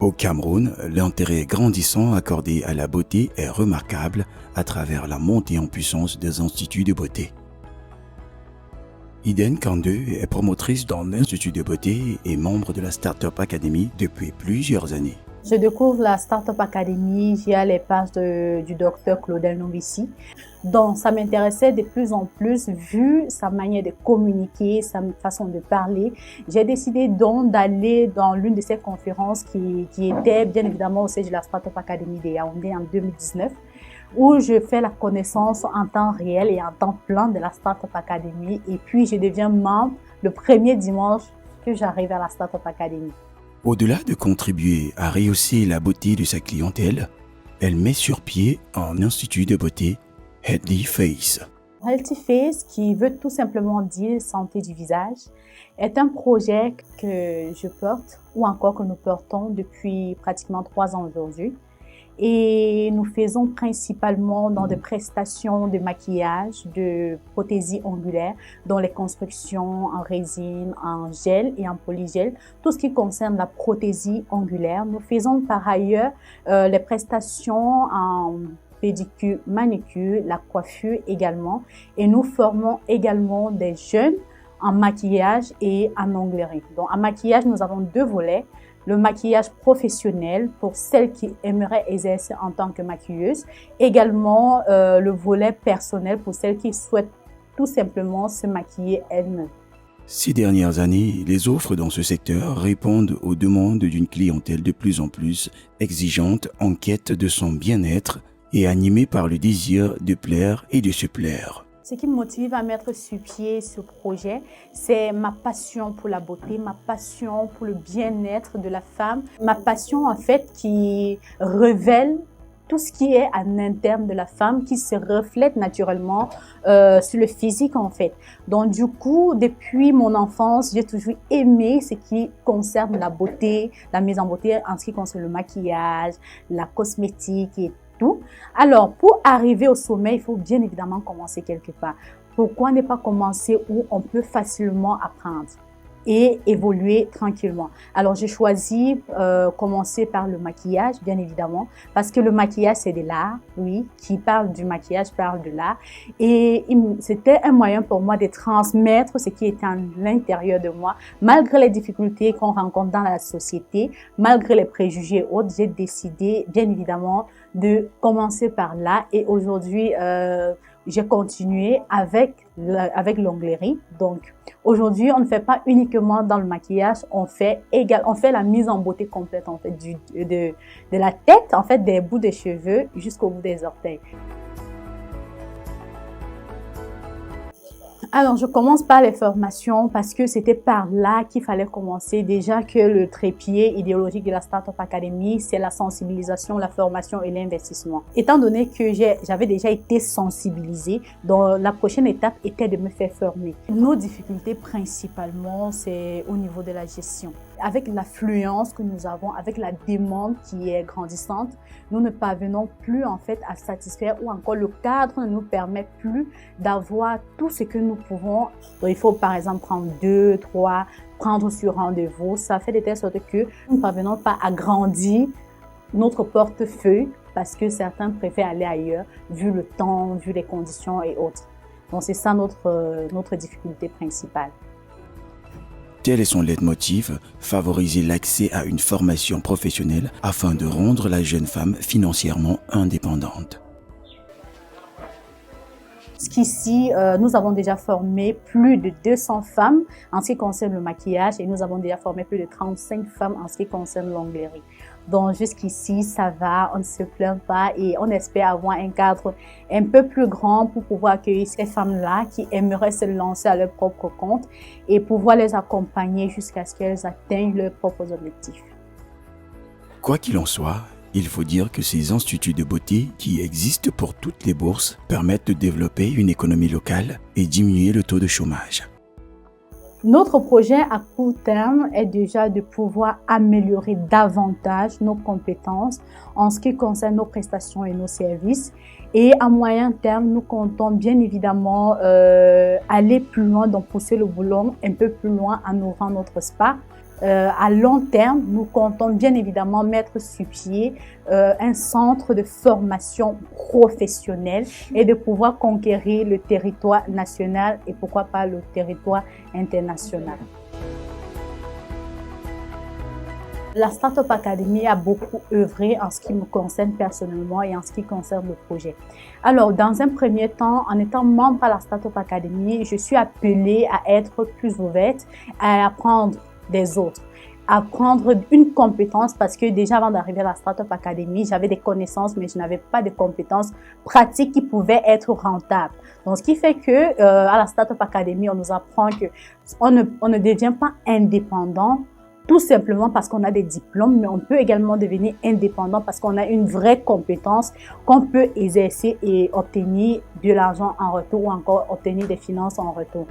Au Cameroun, l'intérêt grandissant accordé à la beauté est remarquable à travers la montée en puissance des instituts de beauté. Eden Kande est promotrice dans l'Institut de beauté et membre de la Startup Academy depuis plusieurs années. Je découvre la Startup Academy via les pages du docteur Claudel Novici. Donc, ça m'intéressait de plus en plus vu sa manière de communiquer, sa façon de parler. J'ai décidé donc d'aller dans l'une de ces conférences qui était bien évidemment au siège de la Startup Academy de Yaoundé en 2019, où je fais la connaissance en temps réel et en temps plein de la Startup Academy. Et puis, je deviens membre le premier dimanche que j'arrive à la Startup Academy. Au-delà de contribuer à rehausser la beauté de sa clientèle, elle met sur pied un institut de beauté, Healthy Face. Healthy Face, qui veut tout simplement dire santé du visage, est un projet que je porte ou encore que nous portons depuis pratiquement 3 ans aujourd'hui. Et nous faisons principalement dans des prestations de maquillage, de prothésie ongulaire, dans les constructions en résine, en gel et en polygel, tout ce qui concerne la prothésie ongulaire. Nous faisons par ailleurs les prestations en pédicure, manicure, la coiffure également. Et nous formons également des jeunes en maquillage et en onglerie. Donc en maquillage, nous avons 2 volets. Le maquillage professionnel pour celles qui aimeraient exercer en tant que maquilleuse. Également, le volet personnel pour celles qui souhaitent tout simplement se maquiller elles-mêmes. Ces dernières années, les offres dans ce secteur répondent aux demandes d'une clientèle de plus en plus exigeante en quête de son bien-être et animée par le désir de plaire et de se plaire. Ce qui me motive à mettre sur pied ce projet, c'est ma passion pour la beauté, ma passion pour le bien-être de la femme, ma passion en fait qui révèle tout ce qui est à l'interne de la femme, qui se reflète naturellement sur le physique en fait. Donc du coup, depuis mon enfance, j'ai toujours aimé ce qui concerne la beauté, la mise en beauté en ce qui concerne le maquillage, la cosmétique et tout. Alors, pour arriver au sommet, il faut bien évidemment commencer quelque part. Pourquoi ne pas commencer où on peut facilement apprendre et évoluer tranquillement? Alors, j'ai choisi commencer par le maquillage, bien évidemment, parce que le maquillage, c'est de l'art, oui. Qui parle du maquillage parle de l'art. Et c'était un moyen pour moi de transmettre ce qui était à l'intérieur de moi. Malgré les difficultés qu'on rencontre dans la société, malgré les préjugés et autres, j'ai décidé, bien évidemment, de commencer par là. Et aujourd'hui, j'ai continué avec l'onglerie. Donc, aujourd'hui, on ne fait pas uniquement dans le maquillage, on fait la mise en beauté complète, en fait, de la tête, en fait, des bouts de cheveux jusqu'au bout des orteils. Alors, je commence par les formations parce que c'était par là qu'il fallait commencer. Déjà que le trépied idéologique de la Startup Academy, c'est la sensibilisation, la formation et l'investissement. Étant donné que j'avais déjà été sensibilisée, donc la prochaine étape était de me faire former. Nos difficultés principalement, c'est au niveau de la gestion. Avec l'affluence que nous avons, avec la demande qui est grandissante, nous ne parvenons plus en fait à satisfaire ou encore le cadre ne nous permet plus d'avoir tout ce que nous pouvons. Donc, il faut par exemple prendre 2, 3, prendre sur rendez-vous. Ça fait de telle sorte que nous ne parvenons pas à grandir notre portefeuille parce que certains préfèrent aller ailleurs vu le temps, vu les conditions et autres. Donc c'est ça notre difficulté principale. Tel est son leitmotiv, favoriser l'accès à une formation professionnelle afin de rendre la jeune femme financièrement indépendante. Jusqu'ici, nous avons déjà formé plus de 200 femmes en ce qui concerne le maquillage et nous avons déjà formé plus de 35 femmes en ce qui concerne l'onglerie. Donc jusqu'ici, ça va, on ne se plaint pas et on espère avoir un cadre un peu plus grand pour pouvoir accueillir ces femmes-là qui aimeraient se lancer à leur propre compte et pouvoir les accompagner jusqu'à ce qu'elles atteignent leurs propres objectifs. Quoi qu'il en soit, il faut dire que ces instituts de beauté qui existent pour toutes les bourses permettent de développer une économie locale et diminuer le taux de chômage. Notre projet à court terme est déjà de pouvoir améliorer davantage nos compétences en ce qui concerne nos prestations et nos services. Et à moyen terme, nous comptons bien évidemment aller plus loin, donc pousser le boulot un peu plus loin en ouvrant notre spa. à long terme, nous comptons bien évidemment mettre sur pied un centre de formation professionnelle et de pouvoir conquérir le territoire national et pourquoi pas le territoire international. La Startup Academy a beaucoup œuvré en ce qui me concerne personnellement et en ce qui concerne le projet. Alors, dans un premier temps, en étant membre à la Startup Academy, je suis appelée à être plus ouverte, à apprendre des autres, apprendre une compétence parce que déjà avant d'arriver à la Startup Academy, j'avais des connaissances mais je n'avais pas de compétences pratiques qui pouvaient être rentables. Donc, ce qui fait que à la Startup Academy, on nous apprend que on ne devient pas indépendant tout simplement parce qu'on a des diplômes, mais on peut également devenir indépendant parce qu'on a une vraie compétence qu'on peut exercer et obtenir de l'argent en retour ou encore obtenir des finances en retour.